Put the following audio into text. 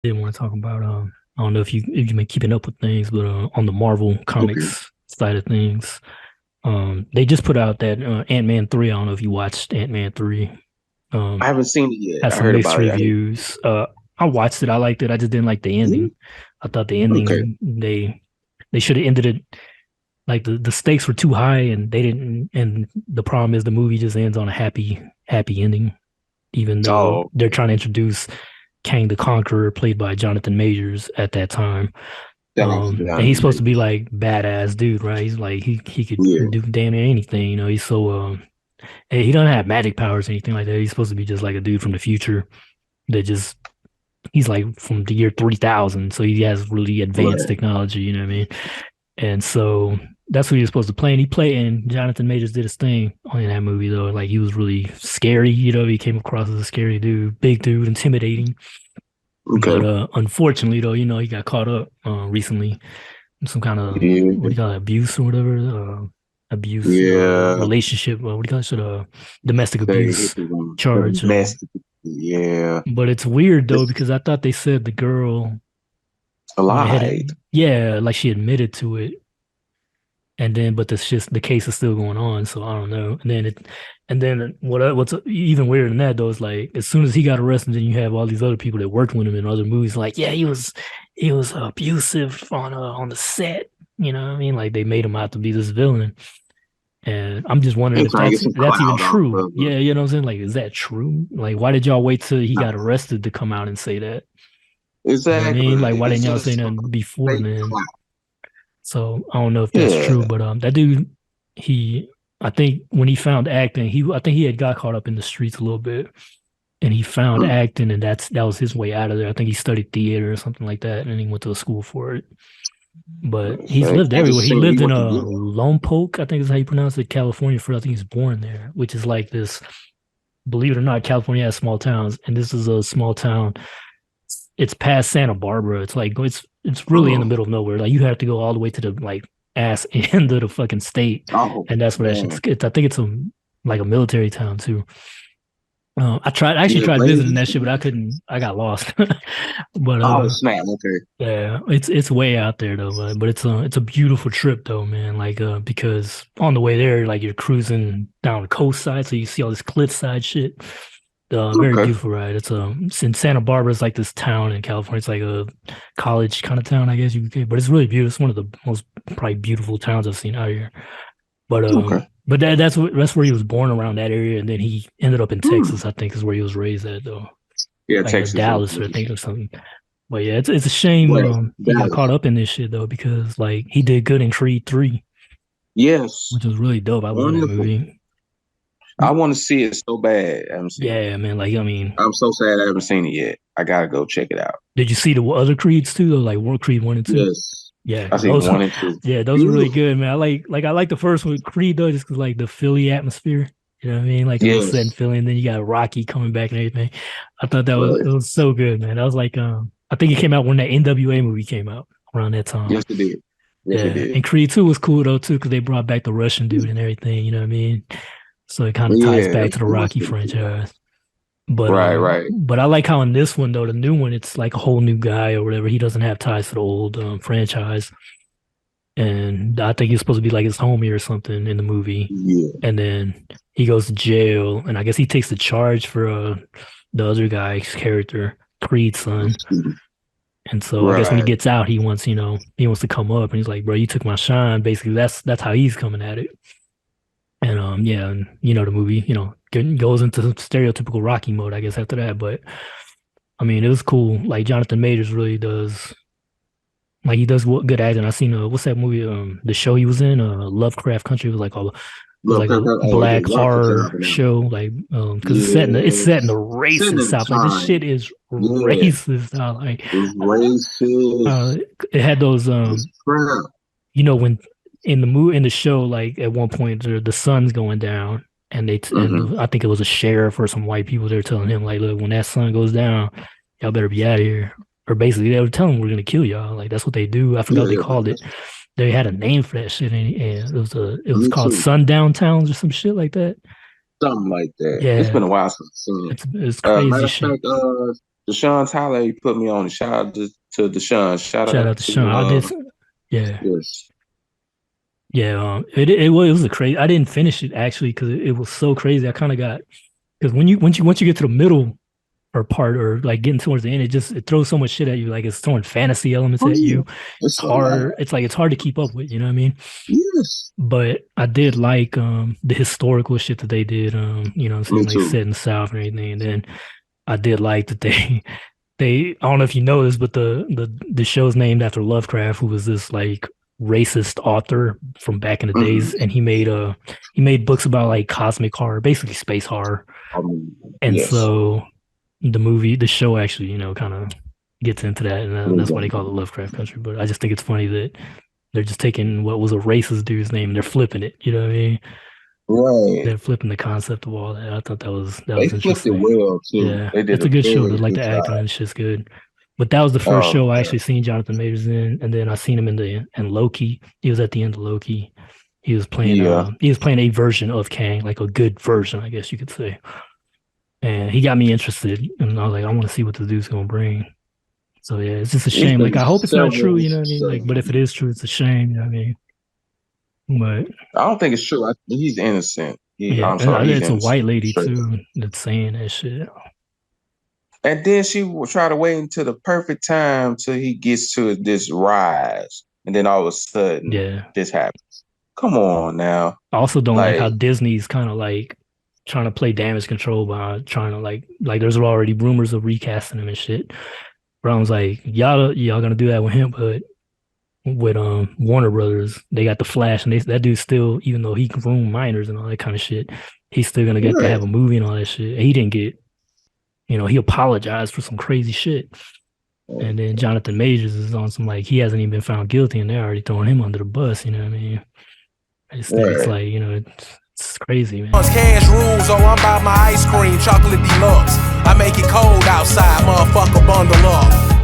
did want to talk about. I don't know if you've been keeping up with things, but on the Marvel Okay. comics side of things, they just put out that Ant-Man 3. I don't know if you watched Ant-Man 3. I Um, haven't seen it yet. had I some heard mixed about it. reviews. I watched it. I liked it. I just didn't like the Mhm. ending. I thought the Okay. ending they should have ended it like the stakes were too high, and they didn't. And the problem is the movie just ends on a happy ending, even though Oh, they're trying to introduce Kang the Conqueror, played by Jonathan Majors at that time. that was And he's supposed to be Johnny. like badass dude, right? He's like he could Yeah. do damn near anything, you know. He's so and he doesn't have magic powers or anything like that. He's supposed to be just like a dude from the future that just he's like from the year 3000, so he has really advanced Right. technology, you know what I mean? And so that's what he was supposed to play. And he played, and Jonathan Majors did his thing in that movie though. Like he was really scary, you know. He came across as a scary dude, big dude, intimidating. But Okay. unfortunately though, you know, he got caught up recently in some kind of what do Yeah. you call it, abuse or whatever, abuse Yeah. relationship. What do you call it? Domestic They hit abuse the one. The charge. mess. Yeah. But it's weird though It's because I thought they said the girl went ahead alive. and yeah, like she admitted to it, and then but the case is still going on, so I don't know. And then what's even weirder than that though is like as soon as he got arrested, then you have all these other people that worked with him in other movies, like yeah, he was abusive on the set. You know what I mean? Like they made him out to be this villain. And I'm just wondering They're if trying to get some that's even cloud off true. of Yeah, them. you know what I'm saying? Like, is that true? Like, why did y'all wait till he got arrested to come out and say that? You know what I mean? Like, Exactly. why didn't It's y'all say just for nothing before fake then? clout. So I don't know if that's true, Yeah. but that dude, he, I think when he found acting, I think he had got caught up in the streets a little bit, and he found Mm. acting, and that was his way out of there. I think he studied theater or something like that, and then he went to a school for it. But he's lived I everywhere. just He seen he lived in went to a Europe. Lompoc, I think is how you pronounce it, California. For I think he's born there, which is like this. Believe it or not, California has small towns, and this is a small town. It's past Santa Barbara. It's really in the Oh, middle of nowhere. Like you have to go all the way to the like ass end of the fucking state, oh and that's where that shit's. man. I think it's like a military town too. I actually Yeah, tried visiting Blaze. that shit, but I couldn't. I got lost. But Oh snap. Okay. yeah, it's way out there though, but it's a beautiful trip though, man. Like because on the way there, like you're cruising down the coast side, so you see all this cliffside shit. Very Okay. beautiful ride. It's in Santa Barbara. It's like this town in California. It's like a college kind of town, I guess you could say. But it's really beautiful. It's one of the most probably beautiful towns I've seen out here. Okay. But that's where he was born, around that area, and then he ended up in Hmm. Texas. I think is where he was raised at though, Yeah, like Texas is Dallas or I think or something. But yeah, it's a shame right. he got caught Dallas. up in this shit though because like he did good in Creed 3, Yes. which was really dope. I love that Wonderful. movie. I want to see it so bad. I haven't seen it. Yeah, man. Like I mean, I'm so sad I haven't seen it yet. I gotta go check it out. did you see the other Creeds too though? Like World Creed 1 and 2? Yes. Yeah, I seen those one and two. yeah, those are really Beautiful. good, man. I like the first one, Creed though, just cause like the Philly atmosphere. You know what I mean? Like, cause it's set in Yes. Philly, and then you got Rocky coming back and everything. I thought that was Right. it was so good, man. That was like I think it came out when that NWA movie came out around that time. Yes, it did. Yes, it Yeah, did. and Creed 2 was cool though too, because they brought back the Russian dude and everything. You know what I mean? So it kind of ties Yeah, back to the it was Rocky pretty cool. franchise. Right, right. But I like how in this one though, the new one, it's like a whole new guy or whatever. He doesn't have ties to the old franchise. And I think he's supposed to be like his homie or something in the movie. Yeah. And then he goes to jail, and I guess he takes the charge for the other guy's character, Creed's son. And so I guess when he Right. gets out, he wants to come up, and he's like, "Bro, you took my shine." Basically, that's how he's coming at it. And yeah, and you know the movie, goes into stereotypical Rocky mode, I guess after that. But I mean, it was cool. Like Jonathan Majors really does like he does good acting. I seen what's that movie? The show he was in, Lovecraft Country, was Love like a Pepper. Oh, he did black a wonderful job horror in that one. show, like because it's set in the Yes. Sitting racist in South. Like this shit time. is Yeah. racist. Like It's uh, racist. it had those It's crap. when in the show, like at one point the sun's going down, and Hmm. I think it was a sheriff or some white people. They're telling him like, look, when that sun goes down, y'all better be out of here. Or basically, they were telling him we're gonna kill y'all. Like that's what they do. I forgot Yeah, what they yeah, called it. that's They had a name for that shit, and it was me called too. Sundown Towns or some shit like that. Something like that. It's Yeah, been a while since I've seen it's it. crazy Matter of shit. fact, Deshaun Tyler, he put me on. Shout out to Deshaun. Shout Shout out out to Sean. I to did, yeah, yes. yeah. It was a crazy. I didn't finish it actually because it was so crazy. I kind of got because once you get to the middle or part or like getting towards the end, it throws so much shit at you. Like it's throwing fantasy elements Oh at yeah. you. It's It's a lot. hard. It's hard to keep up with. You know what I mean? Yes. But I did like the historical shit that they did. You know what I'm Me saying, like too. set in the South and everything. And then I did like that they I don't know if you know this, but the show's named after Lovecraft, who was this like racist author from back in the Mhm. days, and he made books about like cosmic horror, basically space horror. I mean, And yes. so the show actually, kind of gets into that, and that's why they call it Lovecraft Country. But I just think it's funny that they're just taking what was a racist dude's name and they're flipping it. You know what I mean? Right. They're flipping the concept of all that. I thought that They was flipped it interesting. well too. Yeah, They did it's a a good show. very Like good the job. acting and shit's good. But that was the first Oh show I yeah. actually seen Jonathan Majors in, and then I seen him in Loki. He was at the end of Loki. Yeah. He was playing a version of Kang, like a good version, I guess you could say. And he got me interested, and I was like, I want to see what the dude's gonna bring. So yeah, it's just a It's shame. Like been I hope it's not true, several, you know what I mean? Like, but if it several. is true, it's a shame, you know what I mean? But I don't think it's true. He's innocent. yeah, I'm and sorry, he's it's a innocent. white lady Straight up. too that's saying that shit. And then she will try to wait until the perfect time till he gets to this rise, and then all of a sudden Yeah. this happens. Come on now, I also don't like how like Disney's kind of like trying to play damage control by trying to like there's already rumors of recasting him and shit. But I was like, y'all gonna do that with him, but with Warner Brothers, they got the Flash, and that dude still, even though he can groom minors and all that kind of shit, he's still gonna get to right, have a movie and all that shit. He didn't get, he apologized for some crazy shit. And then Jonathan Majors is on some like he hasn't even been found guilty, and they're already throwing him under the bus. You know what I mean? I just think it's right. like, it's crazy, man. Cash rules, oh, I'm by my ice cream, chocolate deluxe. I make it cold outside, motherfucker, bundle up.